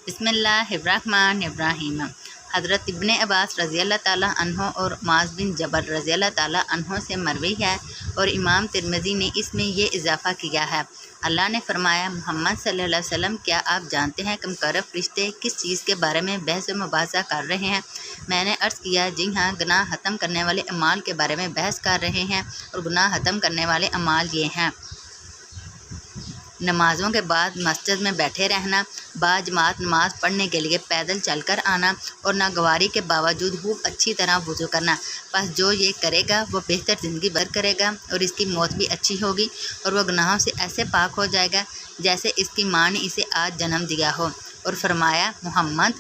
बिस्मिल्लाहिर्रहमानिर्रहीम। हज़रत इब्ने अब्बास रज़ी अल्लाह ताला अन्हो और मुआज़ बिन जबल रज़ी अल्लाह ताला अन्हो से मरवी है और इमाम तिरमिज़ी ने इसमें ये इजाफ़ा किया है। अल्लाह ने फरमाया, मोहम्मद सल्लल्लाहु अलैहि वसल्लम, क्या आप जानते हैं कमकरब फरिश्ते किस चीज़ के बारे में बहस व मुबाहसा कर रहे हैं? मैंने अर्ज़ किया, जी हाँ, गुनाह ख़त्म करने वाले अमाल के बारे में बहस कर रहे हैं और गुनाह ख़त्म करने वाले अमाल ये हैं: नमाज़ों के बाद मस्जिद में बैठे रहना, बाजमात नमाज पढ़ने के लिए पैदल चलकर आना और नागवारी के बावजूद खूब अच्छी तरह वज़ू करना। बस जो ये करेगा वो बेहतर ज़िंदगी भर करेगा और इसकी मौत भी अच्छी होगी और वह गुनाहों से ऐसे पाक हो जाएगा जैसे इसकी माँ ने इसे आज जन्म दिया हो। और फरमाया, मोहम्मद,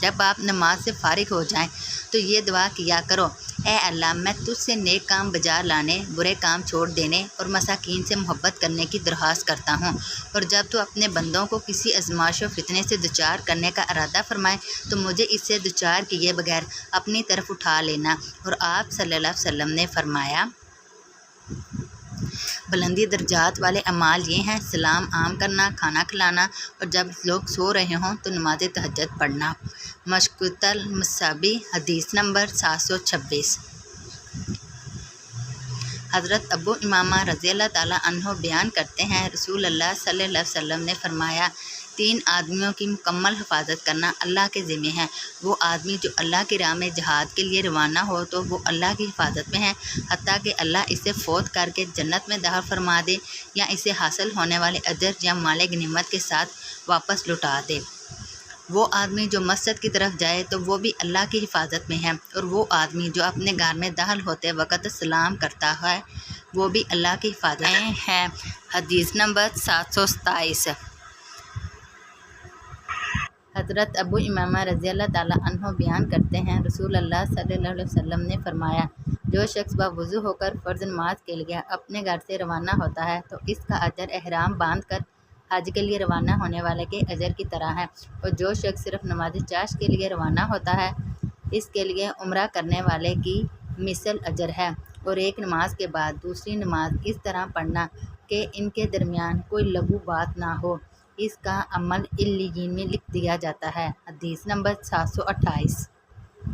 जब आप नमाज से फारिग हो जाएं तो ये दुआ किया करो, ए अल्लाह, मैं तुझसे नेक काम बाजार लाने, बुरे काम छोड़ देने और मसाकीन से मोहब्बत करने की दरख्वास्त करता हूँ। और जब तू अपने बंदों को किसी आज़माइश व फितने से दुचार करने का इरादा फरमाए तो मुझे इससे दुचार किए बगैर अपनी तरफ उठा लेना। और आप सल्लल्लाहु अलैहि वसल्लम ने फरमाया, बुलंदी दर्जात वाले अमाल ये हैं: सलाम आम करना, खाना खिलाना और जब लोग सो रहे हों तो नमाज तहज्जुद पढ़ना। मशकुतल मुसाबी, हदीस नंबर 726। हज़रत अबू इमामा रज़ी अल्लाह ताला अन्हो बयान करते हैं, रसूल अल्लाह सल्लल्लाहु अलैहि वसल्लम ने फरमाया, 3 आदमियों की मुकम्मल हिफाजत करना अल्लाह के ज़िम्मे है। वो आदमी जो अल्लाह की राह में जहाद के लिए रवाना हो तो वो अल्लाह की हिफाजत में है, हत्ता कि अल्लाह इसे फ़ौत करके जन्नत में दाखिल फरमा दे या इसे हासिल होने वाले अजर या माले गनीमत के साथ वापस लौटा दे। वो आदमी जो मस्जिद की तरफ जाए तो वो भी अल्लाह की हिफाजत में है, और वो आदमी जो अपने घर में दाखिल होते वक़्त सलाम करता है वो भी अल्लाह की हिफाजत में है। हदीस नंबर 727। हज़रत अबू इमामा रज़ी अल्लाह ताला अन्हो बयान करते हैं, रसूल अल्लाह सल्लल्लाहु अलैहि वसल्लम ने फरमाया, जो शख्स बावुज़ू होकर फ़र्ज़ नमाज के लिए अपने घर से रवाना होता है तो इसका अजर एहराम बांध कर हज के लिए रवाना होने वाले के अजर की तरह है। और जो शख्स सिर्फ नमाज चाश के लिए रवाना होता है इसके लिए उम्रा करने वाले की मिसल अजर है। और एक नमाज के बाद दूसरी नमाज इस तरह पढ़ना कि इनके दरमियान कोई लघु बात ना हो, इसका अमल इल्लियीन में लिख दिया जाता है। हदीस नंबर 728।